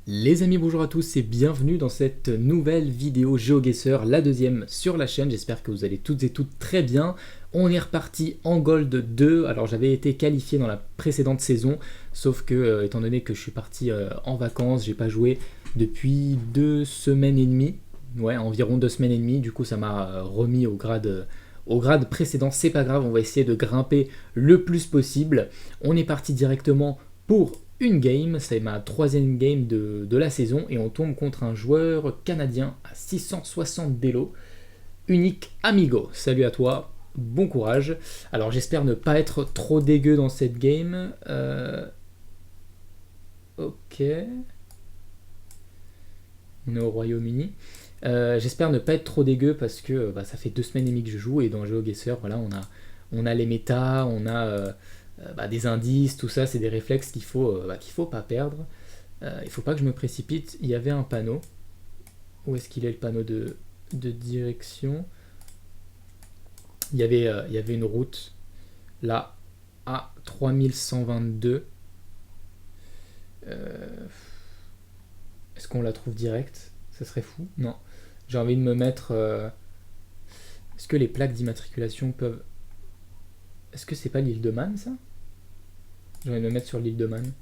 Les amis, bonjour à tous et bienvenue dans cette nouvelle vidéo GeoGuessr, la deuxième sur la chaîne. J'espère que vous allez toutes et toutes très bien. On est reparti en Gold 2. Alors j'avais été qualifié dans la précédente saison, sauf que étant donné que je suis parti en vacances, j'ai pas joué depuis 2 semaines et demie. Ouais, environ 2 semaines et demie. Du coup, ça m'a remis au grade précédent. C'est pas grave, on va essayer de grimper le plus possible. On est parti directement pour une game, c'est ma troisième game de la saison et on tombe contre un joueur canadien à 660 d'élo, unique Amigo. Salut à toi, bon courage. Alors j'espère ne pas être trop dégueu dans cette game. Ok, on est au Royaume-Uni. J'espère ne pas être trop dégueu parce que ça fait 2 semaines et demie que je joue et dans GeoGuessr, voilà, on a les méta, on a des indices, tout ça, c'est des réflexes qu'il faut pas perdre. Il faut pas que je me précipite. Il y avait un panneau. Où est-ce qu'il est le panneau de direction? Il y avait une route là à 3122. Est-ce qu'on la trouve direct? Ça serait fou. Non. J'ai envie de me mettre. Est-ce que les plaques d'immatriculation peuvent. Est-ce que c'est pas l'île de Man ça? J'ai envie de me mettre sur l'île de Man.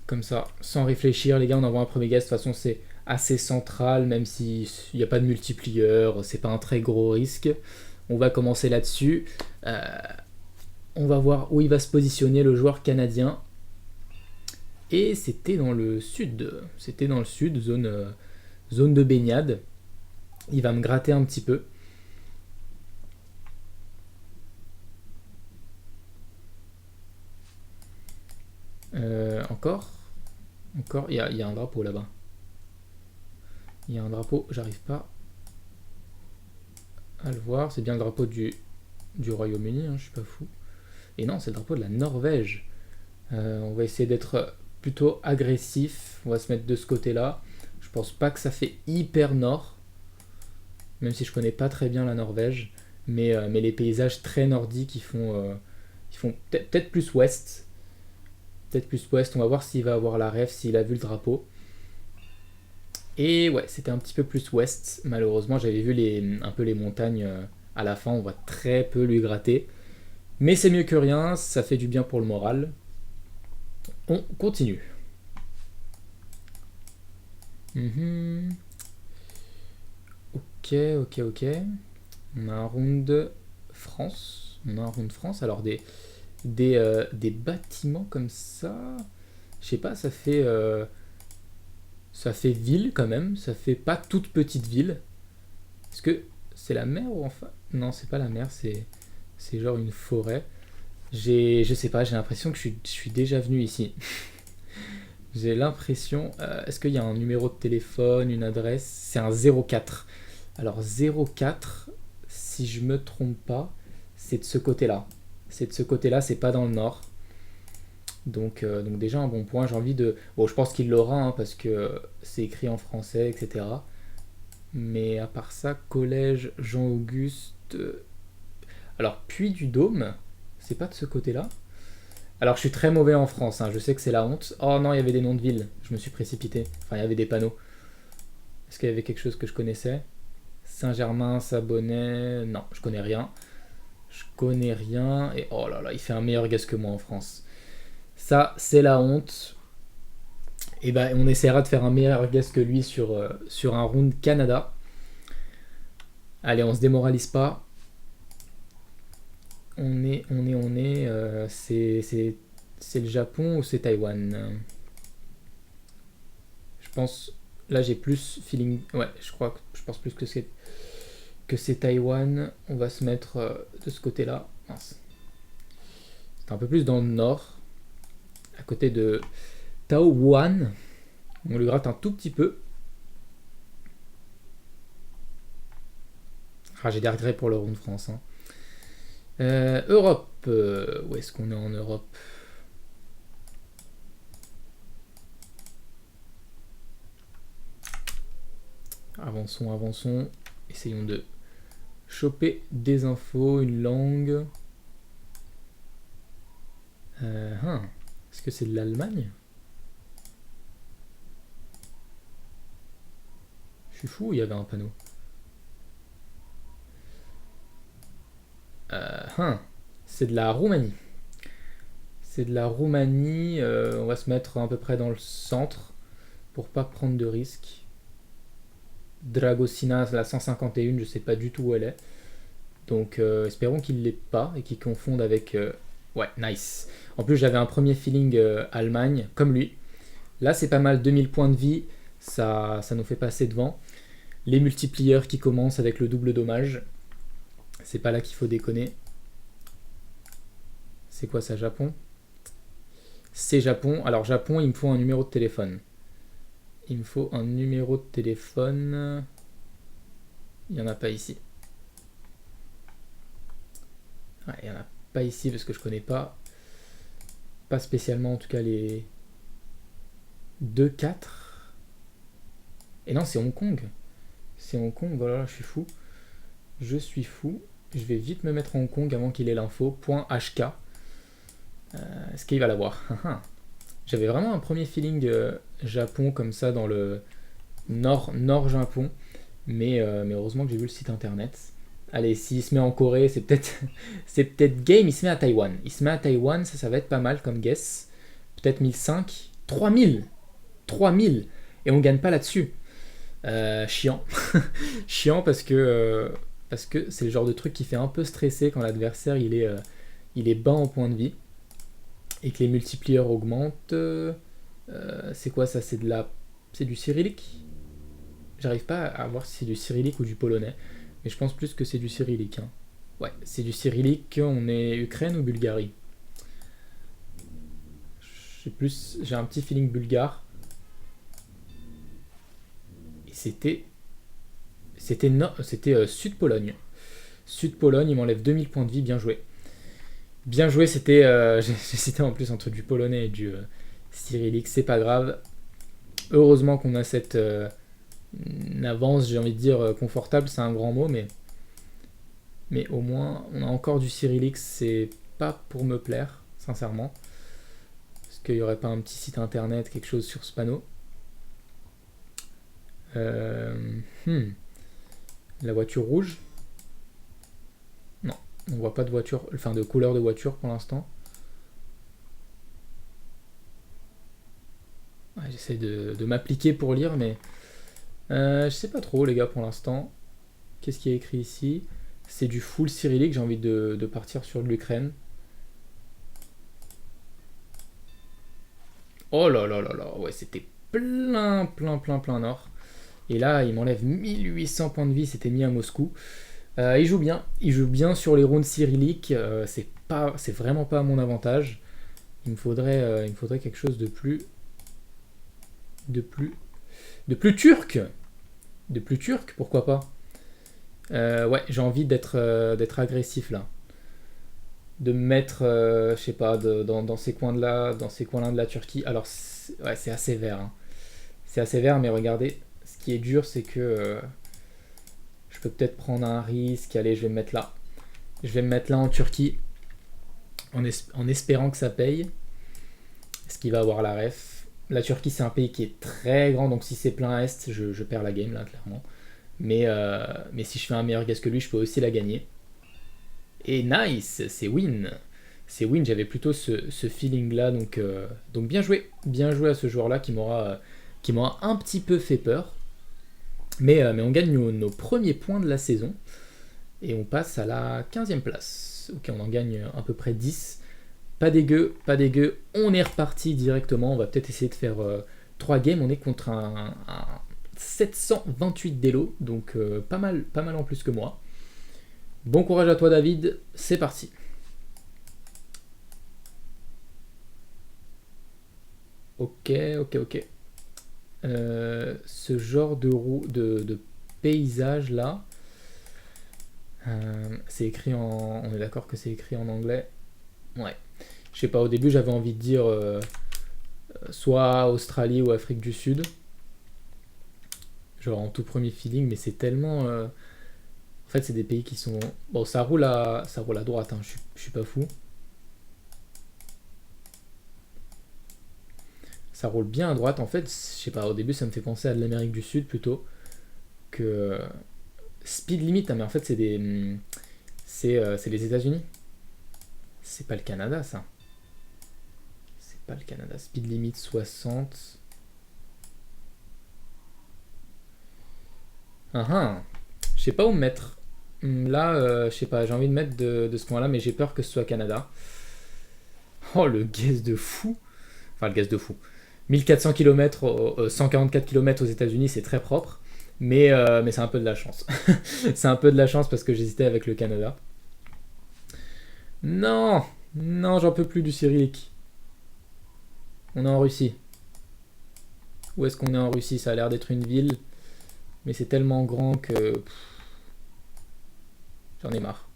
Comme ça, sans réfléchir, les gars, on envoie un premier guess. De toute façon, c'est assez central, même s'il n'y a pas de multiplier, c'est pas un très gros risque. On va commencer là-dessus. Euh, on va voir où il va se positionner le joueur canadien. Et c'était dans le sud. C'était dans le sud, zone de baignade. Il va me gratter un petit peu. Encore. Encore. Il y a un drapeau là-bas. Il y a un drapeau, j'arrive pas à le voir. C'est bien le drapeau du Royaume-Uni, hein, je suis pas fou. Et non, c'est le drapeau de la Norvège. On va essayer d'être plutôt agressif. On va se mettre de ce côté-là. Je pense pas que ça fait hyper nord, même si je connais pas très bien la Norvège. Mais les paysages très nordiques, ils font peut-être plus ouest. Peut-être plus ouest. On va voir s'il va avoir la ref, s'il a vu le drapeau. Et ouais, c'était un petit peu plus ouest. Malheureusement, j'avais vu un peu les montagnes à la fin. On va très peu lui gratter. Mais c'est mieux que rien. Ça fait du bien pour le moral. On continue. Mhm. Ok, ok, ok. On a un round France. On a un round France. Alors des bâtiments comme ça. Je sais pas, ça fait ville quand même. Ça fait pas toute petite ville. Est-ce que c'est la mer ou enfin? Non, c'est pas la mer. C'est genre une forêt. Je sais pas. J'ai l'impression que je suis déjà venu ici. J'ai l'impression. Est-ce qu'il y a un numéro de téléphone, une adresse? C'est un 04. Alors 04, si je me trompe pas, c'est de ce côté-là. C'est de ce côté-là, c'est pas dans le nord. Donc déjà un bon point. J'ai envie de. Bon, je pense qu'il l'aura parce que c'est écrit en français, etc. Mais à part ça, collège Jean-Auguste. Alors Puy du Dôme, c'est pas de ce côté-là. Alors je suis très mauvais en France, je sais que c'est la honte. Oh non, il y avait des noms de villes, je me suis précipité. Enfin, il y avait des panneaux. Est-ce qu'il y avait quelque chose que je connaissais? Saint-Germain, Sabonnet. Non, je connais rien. Je connais rien. Et oh là là, il fait un meilleur guess que moi en France. Ça, c'est la honte. Et ben, on essaiera de faire un meilleur guess que lui sur un round Canada. Allez, on se démoralise pas. C'est le Japon ou c'est Taïwan? Je pense. Là, j'ai plus feeling. Ouais, je pense plus que c'est Taïwan. On va se mettre de ce côté-là. Mince. C'est un peu plus dans le nord, à côté de Taowan. On le gratte un tout petit peu. Ah, j'ai des regrets pour le round France. Europe. Où est-ce qu'on est en Europe? Avançons, avançons. Essayons de choper des infos, une langue. Est-ce que c'est de l'Allemagne? suis fou, il y avait un panneau. C'est de la Roumanie. C'est de la Roumanie. On va se mettre à peu près dans le centre pour pas prendre de risques. Dragosina, la 151, je sais pas du tout où elle est. Donc espérons qu'il l'ait pas et qu'il confonde avec... Ouais, nice. En plus j'avais un premier feeling Allemagne, comme lui. Là c'est pas mal, 2000 points de vie, ça nous fait passer devant. Les multiplieurs qui commencent avec le double dommage. C'est pas là qu'il faut déconner. C'est quoi ça, Japon? C'est Japon. Alors Japon, il me faut un numéro de téléphone. Il me faut un numéro de téléphone. Il n'y en a pas ici. Ouais, il n'y en a pas ici parce que je connais pas. Pas spécialement en tout cas les 2-4. Et non, c'est Hong Kong. C'est Hong Kong, voilà, je suis fou. Je suis fou. Je vais vite me mettre à Hong Kong avant qu'il ait l'info. .hk. Est-ce qu'il va l'avoir? J'avais vraiment un premier feeling Japon comme ça dans le nord Japon. Mais heureusement que j'ai vu le site internet. Allez, s'il se met en Corée, c'est peut-être c'est peut-être game, il se met à Taïwan. Il se met à Taïwan, ça va être pas mal comme guess. Peut-être 1005. 3000 3000. Et on gagne pas là-dessus. Chiant. Chiant parce que c'est le genre de truc qui fait un peu stresser quand l'adversaire il est bas en point de vie et que les multiplieurs augmentent. C'est quoi ça? C'est du cyrillique? J'arrive pas à voir si c'est du cyrillique ou du polonais, mais je pense plus que c'est du cyrillique. Hein. Ouais, c'est du cyrillique. On est Ukraine ou Bulgarie? J'ai un petit feeling bulgare. Et c'était Sud-Pologne. Sud-Pologne, il m'enlève 2000 points de vie, bien joué. Bien joué, c'était en plus entre du polonais et du cyrillique, c'est pas grave. Heureusement qu'on a cette avance, j'ai envie de dire confortable, c'est un grand mot, mais au moins on a encore du cyrillique, c'est pas pour me plaire, sincèrement. Est-ce qu'il n'y aurait pas un petit site internet, quelque chose sur ce panneau? La voiture rouge? Non, on voit pas de voiture, enfin de couleur de voiture pour l'instant. Ouais, j'essaie de m'appliquer pour lire, mais je sais pas trop les gars pour l'instant. Qu'est-ce qui est écrit ici? C'est du full cyrillique, j'ai envie de partir sur l'Ukraine. Oh là là là là, ouais, c'était plein nord. Et là, il m'enlève 1800 points de vie, c'était mis à Moscou. Il joue bien sur les rounds cyrilliques, c'est vraiment pas à mon avantage. Il me faudrait quelque chose de plus turc. De plus turc, pourquoi pas. Ouais, j'ai envie d'être agressif là. De me mettre, je sais pas, dans ces coins-là, de la Turquie. Alors, ouais, c'est assez vert. Hein. C'est assez vert, mais regardez, ce qui est dur, c'est que je peux peut-être prendre un risque. Allez, je vais me mettre là. Je vais me mettre là en Turquie, en espérant que ça paye. Est-ce qu'il va avoir la ref? La Turquie, c'est un pays qui est très grand, donc si c'est plein est, je perds la game là, clairement. Mais si je fais un meilleur guess que lui, je peux aussi la gagner. Et nice, c'est win. C'est win, j'avais plutôt ce feeling-là, donc bien joué à ce joueur-là qui m'aura un petit peu fait peur. Mais on gagne nos premiers points de la saison, et on passe à la 15e place. Ok, on en gagne à peu près 10. Pas dégueu, on est reparti directement, on va peut-être essayer de faire 3 games, on est contre un 728 d'élo, donc pas mal en plus que moi. Bon courage à toi David, c'est parti. Ok. Ce genre de paysage là, c'est écrit en... On est d'accord que c'est écrit en anglais? Ouais. Je sais pas, au début j'avais envie de dire soit Australie ou Afrique du Sud. Genre en tout premier feeling, mais c'est tellement... En fait c'est des pays qui sont... Bon, ça roule à droite, hein, je suis pas fou. Ça roule bien à droite. En fait, je sais pas, au début ça me fait penser à de l'Amérique du Sud plutôt. Speed limit, ah, mais en fait c'est des... c'est les États-Unis. C'est pas le Canada, ça. C'est pas le Canada. Speed limit 60. Ah ah. Je sais pas où me mettre. Là, je sais pas, j'ai envie de mettre de ce point-là, mais j'ai peur que ce soit Canada. Oh, le guess de fou. Enfin, le guess de fou. 1400 km, 144 km aux États-Unis, c'est très propre. Mais c'est un peu de la chance. C'est un peu de la chance parce que j'hésitais avec le Canada. Non, non, j'en peux plus du cyrillique. On est en Russie. Où est-ce qu'on est en Russie? Ça a l'air d'être une ville, mais c'est tellement grand que j'en ai marre.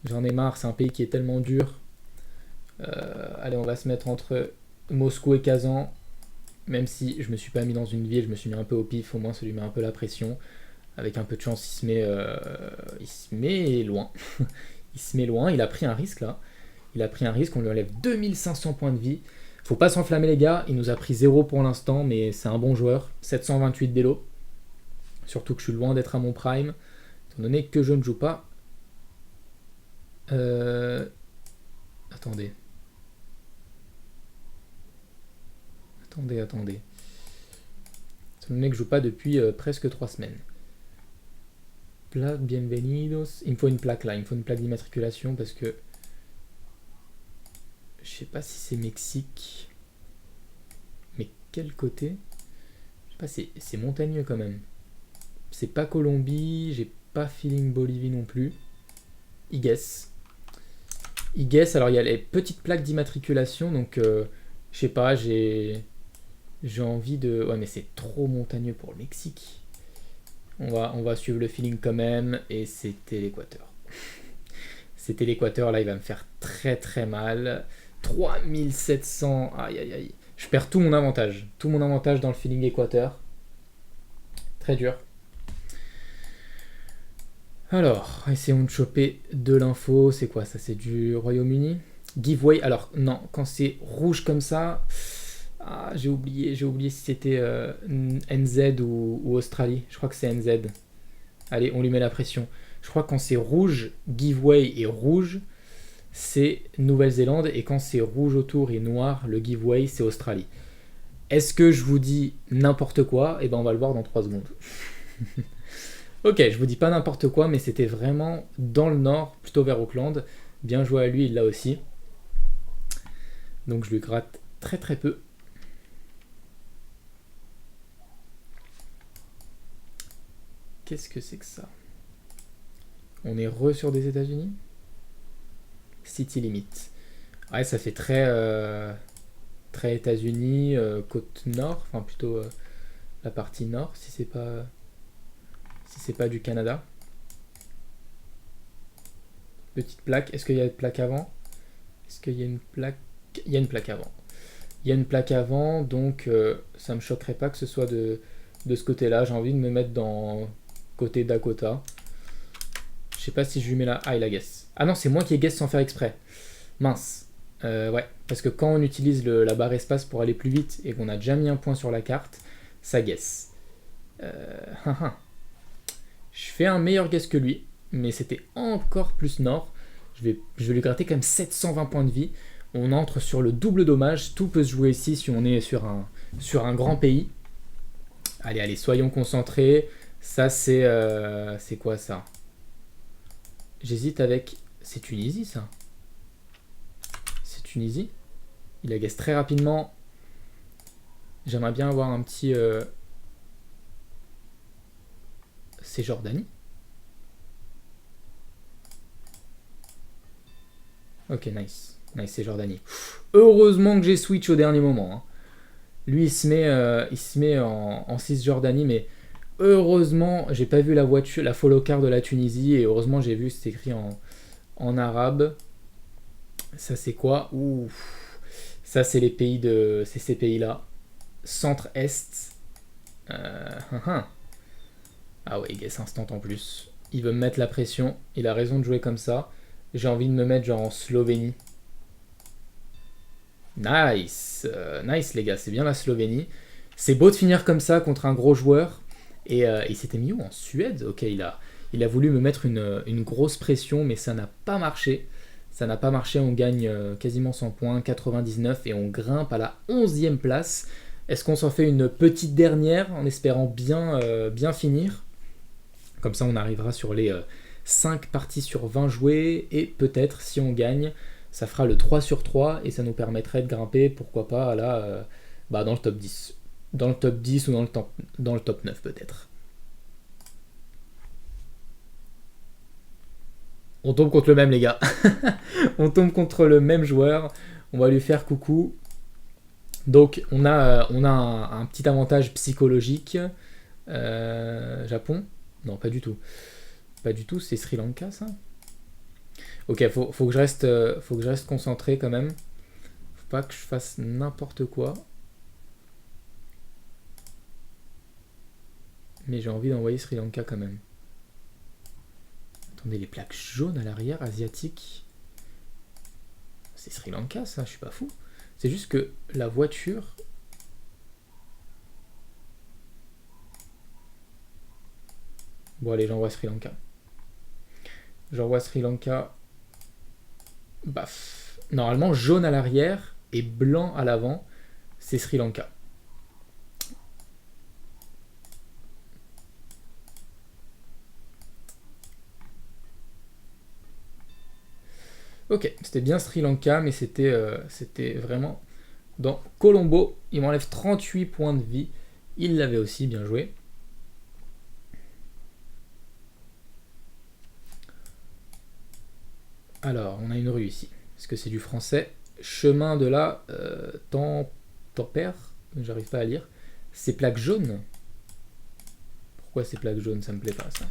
J'en ai marre, c'est un pays qui est tellement dur. Allez, on va se mettre entre Moscou et Kazan. Même si je me suis pas mis dans une ville, je me suis mis un peu au pif, au moins ça lui met un peu la pression. Avec un peu de chance, il se met loin. Il se met loin, il a pris un risque là. Il a pris un risque, on lui enlève 2500 points de vie. Faut pas s'enflammer les gars, il nous a pris 0 pour l'instant, mais c'est un bon joueur. 728 d'élo. Surtout que je suis loin d'être à mon prime. Étant donné que je ne joue pas. Attendez. Attendez. Étant donné que je joue pas depuis presque 3 semaines. Plaque, bienvenidos. Il me faut une plaque là, il me faut une plaque d'immatriculation parce que je sais pas si c'est Mexique. Mais quel côté? Je sais pas, c'est montagneux quand même. C'est pas Colombie, j'ai pas feeling Bolivie non plus. I-guess, alors il y a les petites plaques d'immatriculation, donc je sais pas, j'ai envie de... Ouais mais c'est trop montagneux pour le Mexique. On va suivre le feeling quand même, et c'était l'Équateur. C'était l'Équateur, là il va me faire très très mal. 3700, aïe aïe aïe. Je perds tout mon avantage dans le feeling Équateur. Très dur. Alors, essayons de choper de l'info. C'est quoi ça? C'est du Royaume-Uni? Giveaway. Alors, non, quand c'est rouge comme ça... Ah, j'ai oublié si c'était NZ ou Australie. Je crois que c'est NZ. Allez, on lui met la pression. Je crois que quand c'est rouge, giveaway et rouge, c'est Nouvelle-Zélande. Et quand c'est rouge autour et noir, le giveaway, c'est Australie. Est-ce que je vous dis n'importe quoi? Eh ben, on va le voir dans 3 secondes. Ok, je vous dis pas n'importe quoi, mais c'était vraiment dans le nord, plutôt vers Auckland. Bien joué à lui, il l'a aussi. Donc je lui gratte très très peu. Qu'est-ce que c'est que ça? On est sur des États-Unis? City Limit. Ouais, ça fait très, très États-Unis, côte nord, enfin plutôt la partie nord, si c'est pas du Canada. Petite plaque. Est-ce qu'il y a une plaque avant? Est-ce qu'il y a une plaque? Il y a une plaque avant. Il y a une plaque avant, donc ça me choquerait pas que ce soit de ce côté-là. J'ai envie de me mettre dans côté Dakota. Je sais pas si je lui mets là. Ah, il a guess. Ah non, c'est moi qui ai guess sans faire exprès. Mince. Ouais, parce que quand on utilise la barre espace pour aller plus vite et qu'on a déjà mis un point sur la carte, ça guess. Je fais un meilleur guess que lui, mais c'était encore plus nord. Je vais lui gratter quand même 720 points de vie. On entre sur le double dommage. Tout peut se jouer ici si on est sur un grand pays. Allez, soyons concentrés. Ça, c'est quoi ça? J'hésite avec... C'est Tunisie, ça? C'est Tunisie? Il a guess très rapidement. J'aimerais bien avoir un petit... C'est Jordanie? Ok, nice. Nice, c'est Jordanie. Heureusement que j'ai switch au dernier moment. Hein. Lui, il se met en Cisjordanie, mais heureusement, j'ai pas vu la voiture, la follow car de la Tunisie, et heureusement, j'ai vu c'est écrit en arabe. Ça, c'est quoi? Ouh. Ça, c'est c'est ces pays-là. Centre-Est. Ah ouais, guess instant en plus. Il veut me mettre la pression. Il a raison de jouer comme ça. J'ai envie de me mettre genre en Slovénie. Nice. Nice les gars, c'est bien la Slovénie. C'est beau de finir comme ça contre un gros joueur. Et il s'était mis où? En Suède. Ok, il a voulu me mettre une grosse pression, mais ça n'a pas marché. Ça n'a pas marché, on gagne quasiment 100 points, 99, et on grimpe à la 11e place. Est-ce qu'on s'en fait une petite dernière en espérant bien finir? Comme ça, on arrivera sur les 5 parties sur 20 jouées, et peut-être, si on gagne, ça fera le 3 sur 3, et ça nous permettrait de grimper, pourquoi pas, là, dans le top 10. Dans le top 10 ou dans le top 9 peut-être. On tombe contre le même, les gars. On tombe contre le même joueur. On va lui faire coucou. Donc, on a un petit avantage psychologique. Japon? Non, pas du tout. Pas du tout, c'est Sri Lanka, ça? Ok, faut que je reste concentré quand même. Faut pas que je fasse n'importe quoi. Mais j'ai envie d'envoyer Sri Lanka quand même. Attendez, les plaques jaunes à l'arrière, asiatiques. C'est Sri Lanka, ça, je suis pas fou. C'est juste que la voiture... Bon, allez, j'envoie Sri Lanka. J'envoie Sri Lanka. Baf. Normalement, jaune à l'arrière et blanc à l'avant, c'est Sri Lanka. Ok, c'était bien Sri Lanka, mais c'était vraiment dans Colombo. Il m'enlève 38 points de vie. Il l'avait aussi, bien joué. Alors, on a une rue ici. Est-ce que c'est du français? Chemin de la Tempère. J'arrive pas à lire. C'est plaque jaune. Pourquoi c'est plaque jaune? Ça me plaît pas, ça.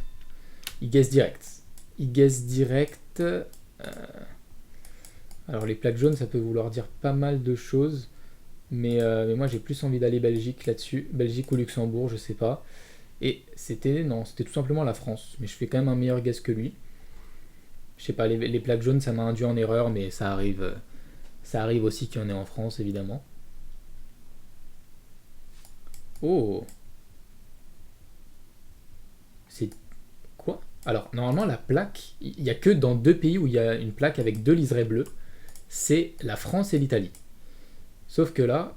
Il guesse direct. Il guesse direct. Alors, les plaques jaunes, ça peut vouloir dire pas mal de choses. Mais moi, j'ai plus envie d'aller Belgique là-dessus. Belgique ou Luxembourg, je sais pas. Et c'était tout simplement la France. Mais je fais quand même un meilleur guess que lui. Je sais pas, les plaques jaunes, ça m'a induit en erreur, mais ça arrive aussi qu'il y en ait en France, évidemment. Oh, c'est quoi? Alors, normalement, la plaque, il n'y a que dans 2 pays où il y a une plaque avec 2 liserés bleus. C'est la France et l'Italie. Sauf que là,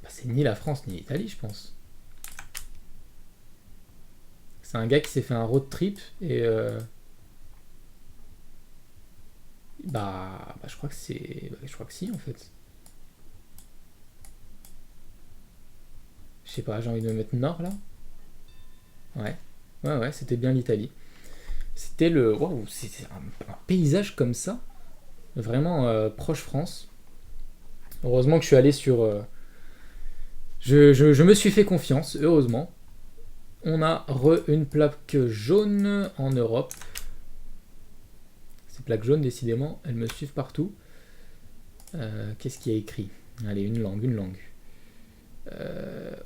c'est ni la France ni l'Italie, je pense. C'est un gars qui s'est fait un road trip et je crois que je crois que si en fait. Je sais pas, j'ai envie de me mettre nord là. Ouais. Ouais, c'était bien l'Italie. C'était le. Waouh, c'est un paysage comme ça. Vraiment proche France. Heureusement que je suis allé sur. Je me suis fait confiance, heureusement. On a une plaque jaune en Europe. Ces plaques jaunes, décidément, elles me suivent partout. Qu'est-ce qu'il y a écrit? Allez, une langue.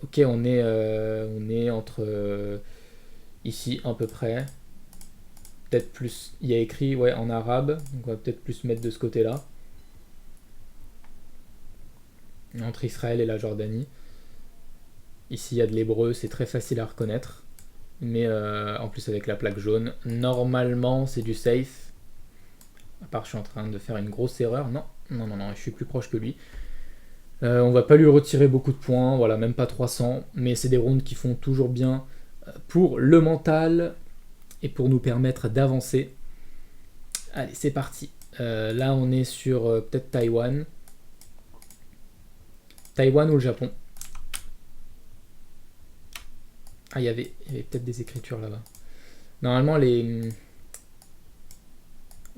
Ok, on est entre ici à peu près. Peut-être plus. Il y a écrit ouais en arabe, donc on va peut-être plus mettre de ce côté-là. Entre Israël et la Jordanie. Ici il y a de l'hébreu, c'est très facile à reconnaître. Mais en plus avec la plaque jaune, normalement c'est du safe. À part je suis en train de faire une grosse erreur. Non, je suis plus proche que lui. On va pas lui retirer beaucoup de points, voilà, même pas 300, mais c'est des rounds qui font toujours bien pour le mental et pour nous permettre d'avancer. Allez, c'est parti. Là, on est sur peut-être Taïwan. Taïwan ou le Japon. Ah, il y avait peut-être des écritures là-bas. Normalement, les...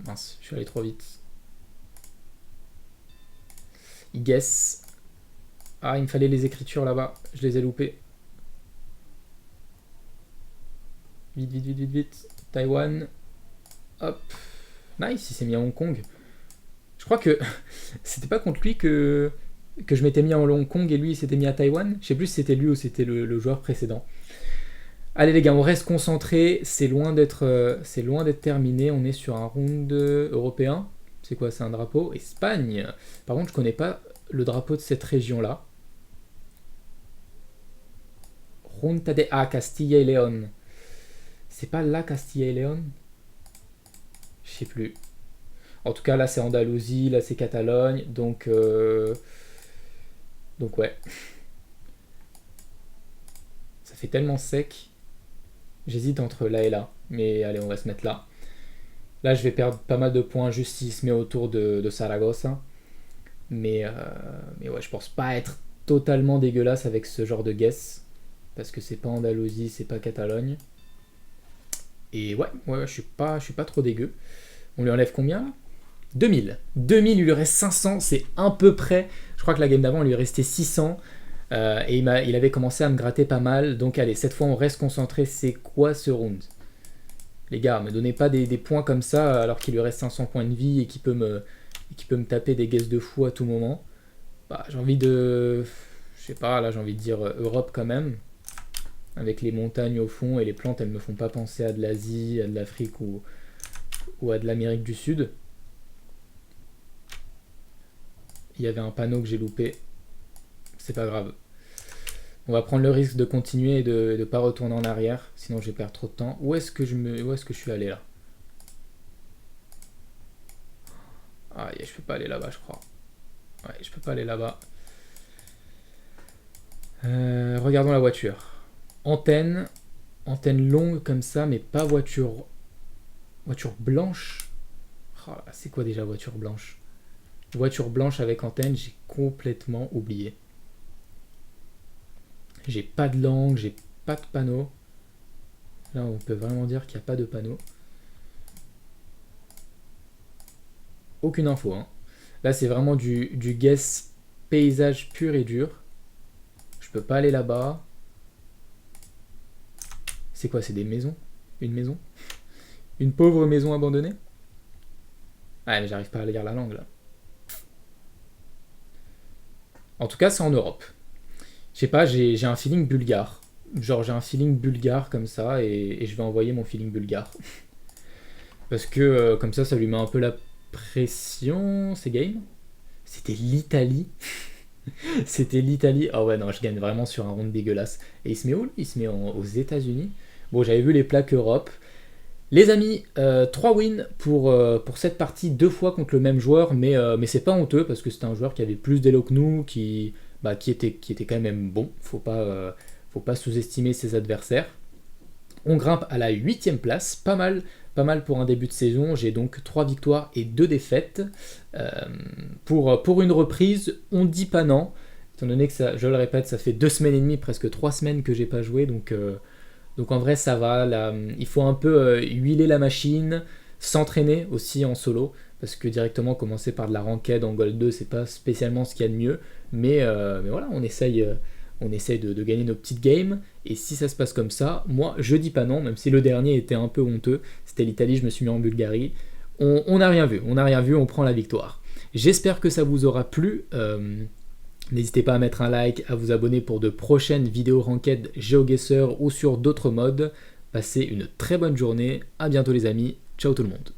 Mince, je suis allé trop vite. Il guess. Ah, il me fallait les écritures là-bas. Je les ai loupées. Vite. Taïwan. Hop. Nice, il s'est mis à Hong Kong. Je crois que c'était pas contre lui que je m'étais mis à Hong Kong et lui il s'était mis à Taïwan. Je sais plus si c'était lui ou c'était le joueur précédent. Allez les gars, on reste concentré. C'est loin d'être terminé. On est sur un round européen. C'est quoi? C'est un drapeau Espagne. Par contre, je connais pas le drapeau de cette région-là. Junta de... Ah, Castilla y León. C'est pas là Castilla y León? Je sais plus. En tout cas, là, c'est Andalousie, là, c'est Catalogne. Donc ouais. Ça fait tellement sec. J'hésite entre là et là. Mais allez, on va se mettre là. Là, je vais perdre pas mal de points juste s'il se met autour de Saragossa. Mais ouais, je pense pas être totalement dégueulasse avec ce genre de guess. Parce que c'est pas Andalousie, c'est pas Catalogne. Et ouais, je suis pas trop dégueu. On lui enlève combien là? 2000. 2000, il lui reste 500, c'est à peu près. Je crois que la game d'avant, il lui restait 600. Et il avait commencé à me gratter pas mal. Donc allez, cette fois, on reste concentré. C'est quoi ce round? Les gars, me donnez pas des points comme ça alors qu'il lui reste 500 points de vie et qu'il peut me taper des guesses de fou à tout moment. Bah, j'ai envie de... Je sais pas, là j'ai envie de dire Europe quand même. Avec les montagnes au fond et les plantes, elles me font pas penser à de l'Asie, à de l'Afrique ou à de l'Amérique du Sud. Il y avait un panneau que j'ai loupé. C'est pas grave. On va prendre le risque de continuer et de ne pas retourner en arrière, sinon je vais perdre trop de temps. Où est-ce que je suis allé là? Ah, je peux pas aller là-bas, je crois. Ouais, je peux pas aller là-bas. Regardons la voiture. Antenne longue comme ça, mais pas voiture blanche. Oh, c'est quoi déjà voiture blanche? Voiture blanche avec antenne, j'ai complètement oublié. J'ai pas de langue, j'ai pas de panneau. Là, on peut vraiment dire qu'il n'y a pas de panneau. Aucune info, hein. Là, c'est vraiment du guess paysage pur et dur. Je peux pas aller là-bas. C'est quoi? C'est des maisons? Une maison? Une pauvre maison abandonnée? Ah, mais j'arrive pas à lire la langue, là. En tout cas, c'est en Europe. Je sais pas, j'ai un feeling bulgare. Genre, j'ai un feeling bulgare comme ça, et je vais envoyer mon feeling bulgare. Parce que, comme ça lui met un peu la pression. C'est game? C'était l'Italie. C'était l'Italie. Oh ouais, non, je gagne vraiment sur un round dégueulasse. Et il se met où? Il se met aux États-Unis. Bon, j'avais vu les plaques Europe. Les amis, 3 wins pour cette partie, 2 fois contre le même joueur, mais c'est pas honteux parce que c'était un joueur qui avait plus d'élo que nous, qui était quand même bon. Faut pas sous-estimer ses adversaires. On grimpe à la 8ème place, pas mal pour un début de saison. J'ai donc 3 victoires et 2 défaites. Pour une reprise, on dit pas non, étant donné que ça, je le répète, ça fait 2 semaines et demie, presque 3 semaines que j'ai pas joué, donc en vrai ça va. Là, il faut un peu huiler la machine, s'entraîner aussi en solo, parce que directement commencer par de la ranked en Gold 2, c'est pas spécialement ce qu'il y a de mieux, mais voilà, on essaye de gagner nos petites games, et si ça se passe comme ça, moi je dis pas non, même si le dernier était un peu honteux, c'était l'Italie, je me suis mis en Bulgarie, on n'a rien vu, on prend la victoire. J'espère que ça vous aura plu, n'hésitez pas à mettre un like, à vous abonner pour de prochaines vidéos ranked GeoGuessr ou sur d'autres modes. Passez une très bonne journée, à bientôt les amis, ciao tout le monde.